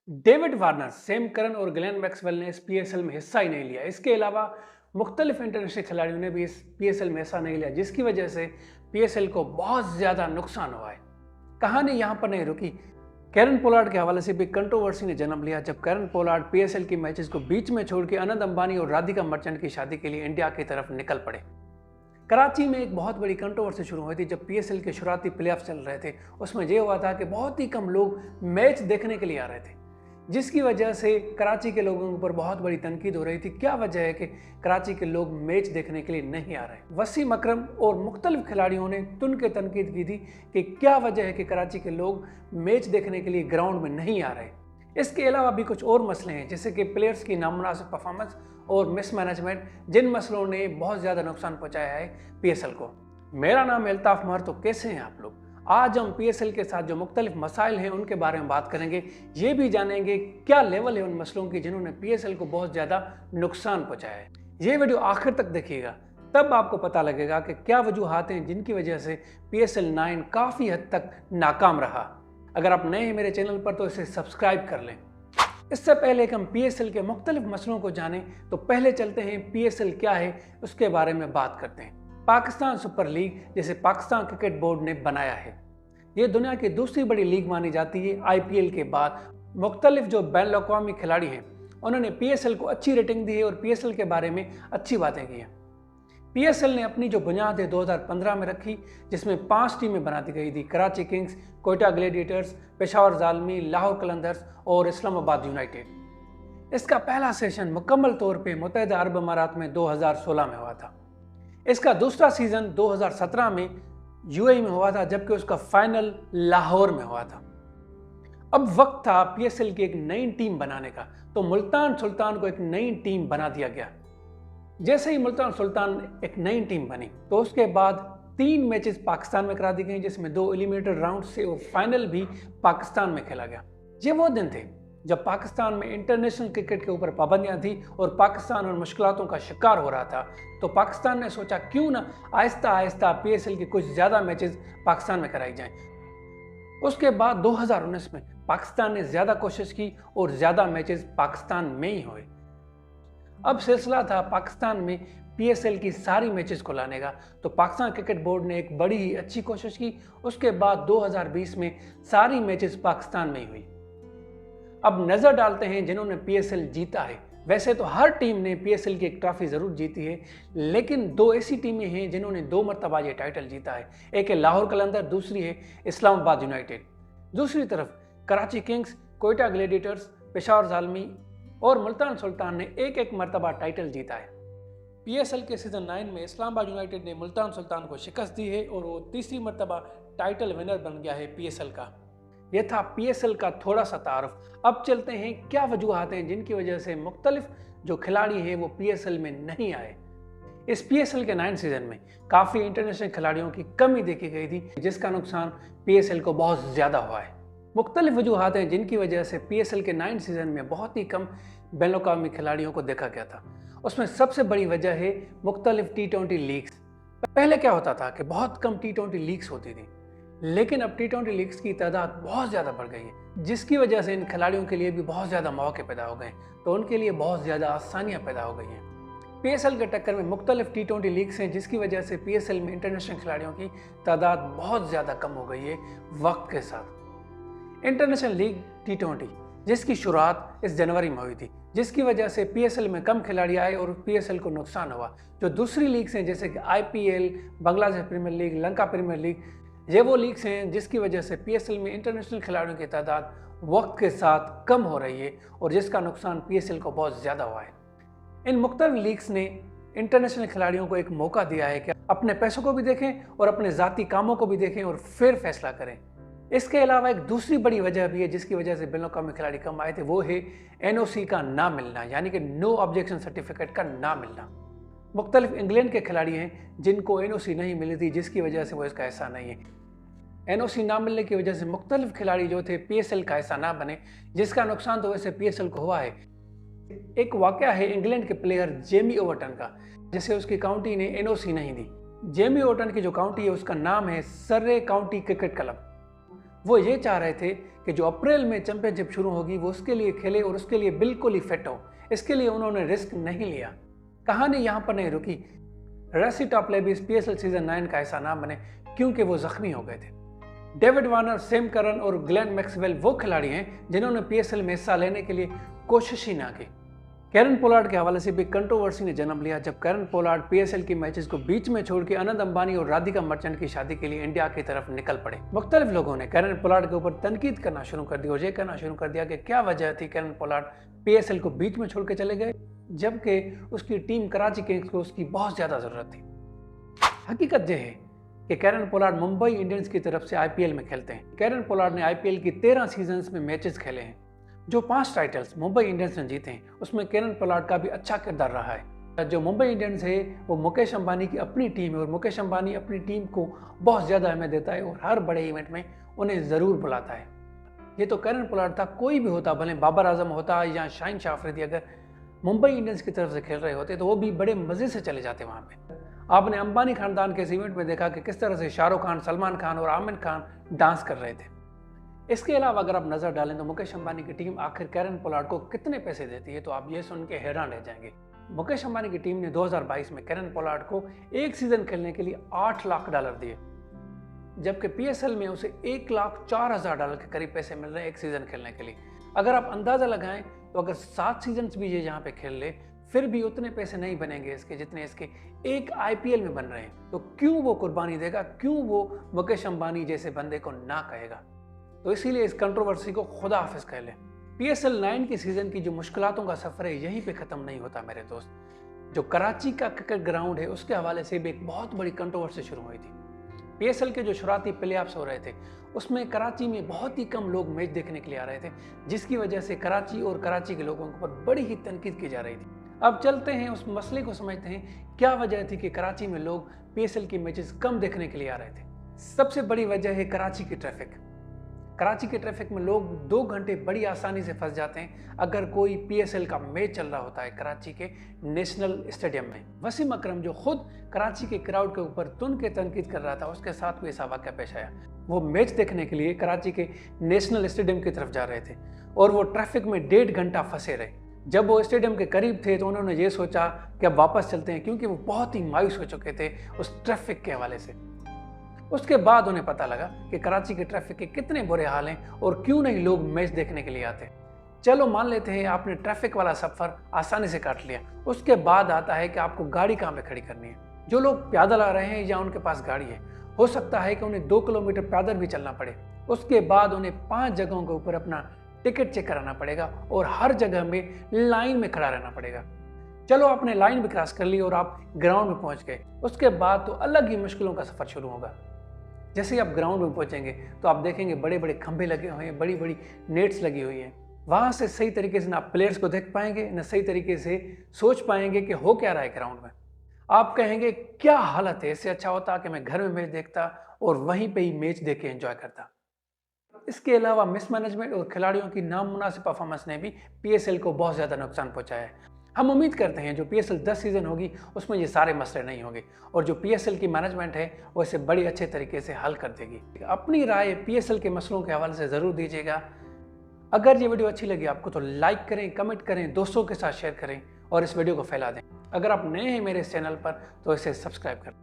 David Warner, Sam Curran और Glenn Maxwell ने इस पीएसएल में हिस्सा ही नहीं लिया। इसके अलावा मुख्तलिफ इंटरनेशनल खिलाड़ियों ने भी इस पीएसएल में हिस्सा नहीं लिया, जिसकी वजह से पीएसएल को बहुत ज़्यादा नुकसान हुआ है। कहानी यहाँ पर नहीं रुकी। कैरन पोलार्ड के हवाले से भी कंट्रोवर्सी ने जन्म लिया, जब कैरन पोलार्ड पीएसएल की मैचेस को बीच में छोड़ के अनंत अंबानी और राधिका मर्चेंट की शादी के लिए इंडिया की तरफ निकल पड़े। कराची में एक बहुत बड़ी कंट्रोवर्सी शुरू हुई थी जब पीएसएल के शुरुआती प्लेऑफ चल रहे थे। उसमें यह हुआ था कि बहुत ही कम लोग मैच देखने के लिए आ रहे थे, जिसकी वजह से कराची के लोगों के ऊपर बहुत बड़ी तनकीद हो रही थी। क्या वजह है कि कराची के लोग मैच देखने के लिए नहीं आ रहे। वसीम अकरम और मुख्तलिफ खिलाड़ियों ने तुन के तनकीद की थी कि क्या वजह है कि कराची के लोग मैच देखने के लिए ग्राउंड में नहीं आ रहे। इसके अलावा भी कुछ और मसले हैं, जैसे कि प्लेयर्स की नामुनासिब परफॉर्मेंस और मिसमैनेजमेंट, जिन मसलों ने बहुत ज़्यादा नुकसान पहुंचाया है पीएसएल को। मेरा नाम है अल्ताफ मर। तो कैसे हैं आप लोग? आज हम पीएसएल के साथ जो मुख्तलिफ मसाइल हैं उनके बारे में बात करेंगे। ये भी जानेंगे क्या लेवल है उन मसलों की जिन्होंने पीएसएल को बहुत ज़्यादा नुकसान पहुंचाया है। ये वीडियो आखिर तक देखिएगा, तब आपको पता लगेगा कि क्या वजूहात हैं जिनकी वजह से पीएसएल 9 काफ़ी हद तक नाकाम रहा। अगर आप नए हैं मेरे चैनल पर तो इसे सब्सक्राइब कर लें। इससे पहले कि हम पीएसएल के मुख्तलिफ मसलों को जानें, तो पहले चलते हैं पीएसएल क्या है उसके बारे में बात करते हैं। पाकिस्तान सुपर लीग, जिसे पाकिस्तान क्रिकेट बोर्ड ने बनाया है, ये दुनिया की दूसरी बड़ी लीग मानी जाती है आईपीएल के बाद। मुख्तलिफ जो बैन अवी खिलाड़ी हैं उन्होंने पीएसएल को अच्छी रेटिंग दी है और पीएसएल के बारे में अच्छी बातें की हैं। पीएसएल ने अपनी जो बुनियाद है 2015 में रखी, जिसमें 5 टीमें बना दी गई थी: कराची किंग्स, कोयटा ग्लेडिएटर्स, पेशावर जालमी, लाहौर कलंदर्स और इस्लामाबाद यूनाइटेड। इसका पहला सेशन मुकम्मल तौर पे मुत्तहिदा अरब अमारात में 2016 में हुआ था। इसका दूसरा सीजन 2017 में यूएई में हुआ था, जबकि उसका फाइनल लाहौर में हुआ था। अब वक्त था पीएसएल की एक नई टीम बनाने का, तो मुल्तान सुल्तान को एक नई टीम बना दिया गया। जैसे ही मुल्तान सुल्तान एक नई टीम बनी, तो उसके बाद 3 मैचेस पाकिस्तान में करा दी गई, जिसमें 2 एलिमिनेटर राउंड से और फाइनल भी पाकिस्तान में खेला गया। ये वो दिन थे जब पाकिस्तान में इंटरनेशनल क्रिकेट के ऊपर पाबंदियां थी और पाकिस्तान और मुश्किलातों का शिकार हो रहा था। तो पाकिस्तान ने सोचा क्यों ना आहिस्ता आहिस्ता पीएसएल के कुछ ज़्यादा मैचेस पाकिस्तान में कराई जाएं। उसके बाद 2019 में पाकिस्तान ने ज़्यादा कोशिश की और ज़्यादा मैचेस पाकिस्तान में ही हुए। अब सिलसिला था पाकिस्तान में पीएसएल की सारी मैचेस को लाने का, तो पाकिस्तान क्रिकेट बोर्ड ने एक बड़ी ही अच्छी कोशिश की। उसके बाद 2020 में सारी मैचेस पाकिस्तान में ही हुई। अब नज़र डालते हैं जिन्होंने पीएसएल जीता है। वैसे तो हर टीम ने पीएसएल की एक ट्रॉफी ज़रूर जीती है, लेकिन 2 ऐसी टीमें हैं जिन्होंने 2 मरतबा ये टाइटल जीता है। एक है लाहौर कलंदर, दूसरी है इस्लामाबाद यूनाइटेड। दूसरी तरफ कराची किंग्स, कोयटा ग्लेडिएटर्स, पेशावर जालमी और मुल्तान सुल्तान ने एक एक मरतबा टाइटल जीता है। पीएसएल के सीजन 9 में इस्लामाबाद यूनाइटेड ने मुल्तान सुल्तान को शिकस्त दी है और वो तीसरी मरतबा टाइटल विनर बन गया है पीएसएल का। यह था पीएसएल का थोड़ा सा तारुफ। अब चलते हैं क्या वजूहात हैं जिनकी वजह से मुख्तलिफ जो खिलाड़ी हैं वो पीएसएल में नहीं आए। इस पीएसएल के 9 सीजन में काफ़ी इंटरनेशनल खिलाड़ियों की कमी देखी गई थी, जिसका नुकसान पीएसएल को बहुत ज़्यादा हुआ है। मुख्तलिफ वजूहात हैं जिनकी वजह से पीएसएल के 9 सीजन में बहुत ही कम बैन अवी खिलाड़ियों को देखा गया था। उसमें सबसे बड़ी वजह है मुख्तलिफ T20 लीग्स। पहले क्या होता था कि बहुत कम T20 लीग्स होती थी, लेकिन अब T20 लीग्स की तादाद बहुत ज़्यादा बढ़ गई है, जिसकी वजह से इन खिलाड़ियों के लिए भी बहुत ज़्यादा मौके पैदा हो गए, तो उनके लिए बहुत ज़्यादा आसानियाँ पैदा हो गई हैं। पीएसएल के टक्कर में मुख्तलिफ T20 लीग्स हैं, जिसकी वजह से पीएसएल में इंटरनेशनल खिलाड़ियों की तादाद बहुत ज़्यादा कम हो गई है वक्त के साथ। इंटरनेशनल लीग T20 जिसकी शुरुआत इस जनवरी में हुई थी, जिसकी वजह से पीएसएल में कम खिलाड़ी आए और पीएसएल को नुकसान हुआ। जो दूसरी लीग्स हैं जैसे कि IPL, Bangladesh Premier League, Lanka Premier League, ये वो लीग्स हैं जिसकी वजह से पीएसएल में इंटरनेशनल खिलाड़ियों की तादाद वक्त के साथ कम हो रही है और जिसका नुकसान पीएसएल को बहुत ज़्यादा हुआ है। इन मुख्तलिफ लीग्स ने इंटरनेशनल खिलाड़ियों को एक मौका दिया है कि अपने पैसों को भी देखें और अपने ज़ाती कामों को भी देखें और फिर फैसला करें। इसके अलावा एक दूसरी बड़ी वजह भी है जिसकी वजह से बैन अवी खिलाड़ी कम आए थे, वो है एनओसी का ना मिलना, यानी कि नो ऑब्जेक्शन सर्टिफिकेट का ना मिलना। मुख्तलिफ इंग्लैंड के खिलाड़ी हैं जिनको एनओसी नहीं मिली थी, जिसकी वजह से वो इसका हिस्सा नहीं है। एनओसी ना मिलने की वजह से मुख्तलिफ खिलाड़ी जो थे पीएसएल का हिस्सा ना बने, जिसका नुकसान तो वैसे पीएसएल को हुआ है। एक वाकया है इंग्लैंड के प्लेयर जेमी ओवर्टन का, जिसे उसकी काउंटी ने एनओसी नहीं दी। जेमी ओवर्टन की जो काउंटी है उसका नाम है सर्रे काउंटी क्रिकेट क्लब। वो ये चाह रहे थे कि जो अप्रैल में चैंपियनशिप शुरू होगी वो उसके लिए खेले और उसके लिए बिल्कुल ही फिट हो। इसके लिए उन्होंने रिस्क नहीं लिया। कहानी यहाँ पर नहीं रुकी। रेसी टॉपलेबिस पीएसएल सीजन 9 का ऐसा ना बने क्योंकि वो जख्मी हो गए थे। डेविड वार्नर, सैम करन और ग्लेन मैक्सवेल वो खिलाड़ी हैं जिन्होंने पीएसएल में हिस्सा लेने के लिए कोशिश ही ना की। कैरन पोलार्ड के हवाले से भी कंट्रोवर्सी ने जन्म लिया जब कैरन पोलार्ड पीएसएल की मैचेस को बीच में छोड़ के अनंत अंबानी और राधिका मर्चेंट की शादी के लिए इंडिया की तरफ निकल पड़े। मुख्तलिफ लोगों ने कैरन पोलार्ड के ऊपर तनकीद करना शुरू कर दी और ये कहना शुरू कर दिया कि क्या वजह थी कैरन पोलार्ड पीएसएल को बीच में छोड़ के चले गए, जबकि उसकी टीम कराची किंग्स को उसकी बहुत ज्यादा जरूरत थी। हकीकत यह है कि कैरन पोलार्ड मुंबई इंडियंस की तरफ से आईपीएल में खेलते हैं। कैरन पोलार्ड ने आईपीएल की 13 सीजन्स में मैचेस खेले हैं। जो 5 टाइटल्स मुंबई इंडियंस ने जीते हैं उसमें कैरन पोलार्ड का भी अच्छा किरदार रहा है। जो मुंबई इंडियंस है वो मुकेश अंबानी की अपनी टीम है और मुकेश अंबानी अपनी टीम को बहुत ज़्यादा अहमियत देता है और हर बड़े इवेंट में उन्हें ज़रूर बुलाता है। ये तो कैरन पोलार्ड था, कोई भी होता, भले बाबर आजम होता या शाहीन शाह अफरीदी, अगर मुंबई इंडियंस की तरफ से खेल रहे होते तो वो भी बड़े मज़े से चले जाते वहाँ पे। आपने अंबानी खानदान के इस इवेंट में देखा कि किस तरह से शाहरुख खान, सलमान खान और आमिर खान डांस कर रहे थे। इसके अलावा अगर आप नजर डालें तो मुकेश अंबानी की टीम आखिर कैरन पोलार्ड को कितने पैसे देती है तो आप ये सुन के हैरान रह जाएंगे। मुकेश अंबानी की टीम ने 2022 में कैरन पोलार्ड को एक सीजन खेलने के लिए $8 लाख दिए, जबकि पीएसएल में उसे $1,04,000 के करीब पैसे मिल रहे हैं एक सीजन खेलने के लिए। अगर आप अंदाजा लगाएं तो अगर 7 सीजन भी ये यहाँ पे खेल ले फिर भी उतने पैसे नहीं बनेंगे इसके जितने इसके एक आईपीएल में बन रहे हैं। तो क्यों वो कुर्बानी देगा, क्यों वो मुकेश अंबानी जैसे बंदे को ना कहेगा। तो इसीलिए इस कंट्रोवर्सी को खुदा हाफिज कह ले। पीएसएल 9 की सीजन की जो मुश्किलातों का सफर है यहीं पे खत्म नहीं होता मेरे दोस्त। जो कराची का क्रिकेट ग्राउंड है उसके हवाले से भी एक बहुत बड़ी कंट्रोवर्सी शुरू हुई थी। पीएसएल के जो शुरुआती प्लेऑफ्स हो रहे थे उसमें कराची में बहुत ही कम लोग मैच देखने के लिए आ रहे थे, जिसकी वजह से कराची और कराची के लोगों के ऊपर बड़ी ही तनकीद की जा रही थी। अब चलते हैं उस मसले को समझते हैं, क्या वजह थी कि कराची में लोग पीएसएल की मैचेस कम देखने के लिए आ रहे थे। सबसे बड़ी वजह है कराची की ट्रैफिक। कराची के ट्रैफिक में लोग 2 घंटे बड़ी आसानी से फंस जाते हैं अगर कोई पीएसएल का मैच चल रहा होता है कराची के नेशनल स्टेडियम में। वसीम अकरम जो खुद कराची के क्राउड के ऊपर तुन के तनकीद कर रहा था, उसके साथ भी ऐसा वाक़या पेश आया। वो मैच देखने के लिए कराची के नेशनल स्टेडियम की तरफ जा रहे थे और वो ट्रैफिक में 1.5 घंटा फंसे रहे। जब वो स्टेडियम के करीब थे तो उन्होंने ये सोचा कि अब वापस चलते हैं, क्योंकि वो बहुत ही मायूस हो चुके थे उस ट्रैफिक के हवाले से। उसके बाद उन्हें पता लगा कि कराची के ट्रैफिक के कितने बुरे हाल हैं और क्यों नहीं लोग मैच देखने के लिए आते। चलो मान लेते हैं आपने ट्रैफिक वाला सफ़र आसानी से काट लिया। उसके बाद आता है कि आपको गाड़ी कहाँ पे खड़ी करनी है। जो लोग पैदल आ रहे हैं या उनके पास गाड़ी है, हो सकता है कि उन्हें 2 किलोमीटर पैदल भी चलना पड़े। उसके बाद उन्हें 5 जगहों के ऊपर अपना टिकट चेक कराना पड़ेगा और हर जगह में लाइन में खड़ा रहना पड़ेगा। चलो आपने लाइन भी क्रॉस कर ली और आप ग्राउंड में पहुंच गए। उसके बाद तो अलग ही मुश्किलों का सफ़र शुरू होगा। जैसे ही आप ग्राउंड में पहुंचेंगे तो आप देखेंगे बड़े बड़े खंभे लगे हुए हैं, बड़ी बड़ी नेट्स लगी हुई हैं। वहाँ से सही तरीके से ना आप प्लेयर्स को देख पाएंगे, ना सही तरीके से सोच पाएंगे कि हो क्या रहा है ग्राउंड में। आप कहेंगे क्या हालत है, इससे अच्छा होता कि मैं घर में मैच देखता और वहीं पे ही मैच देख के एंजॉय करता। इसके अलावा मिसमैनेजमेंट और खिलाड़ियों की नामुनासिब परफॉर्मेंस ने भी पीएसएल को बहुत ज़्यादा नुकसान पहुंचाया है। हम उम्मीद करते हैं जो पीएसएल 10 सीजन होगी उसमें ये सारे मसले नहीं होंगे और जो पीएसएल की मैनेजमेंट है वो इसे बड़ी अच्छे तरीके से हल कर देगी। अपनी राय पीएसएल के मसलों के हवाले से ज़रूर दीजिएगा। अगर ये वीडियो अच्छी लगी आपको तो लाइक करें, कमेंट करें, दोस्तों के साथ शेयर करें और इस वीडियो को फैला दें। अगर आप नए हैं मेरे इस चैनल पर तो इसे सब्सक्राइब करें।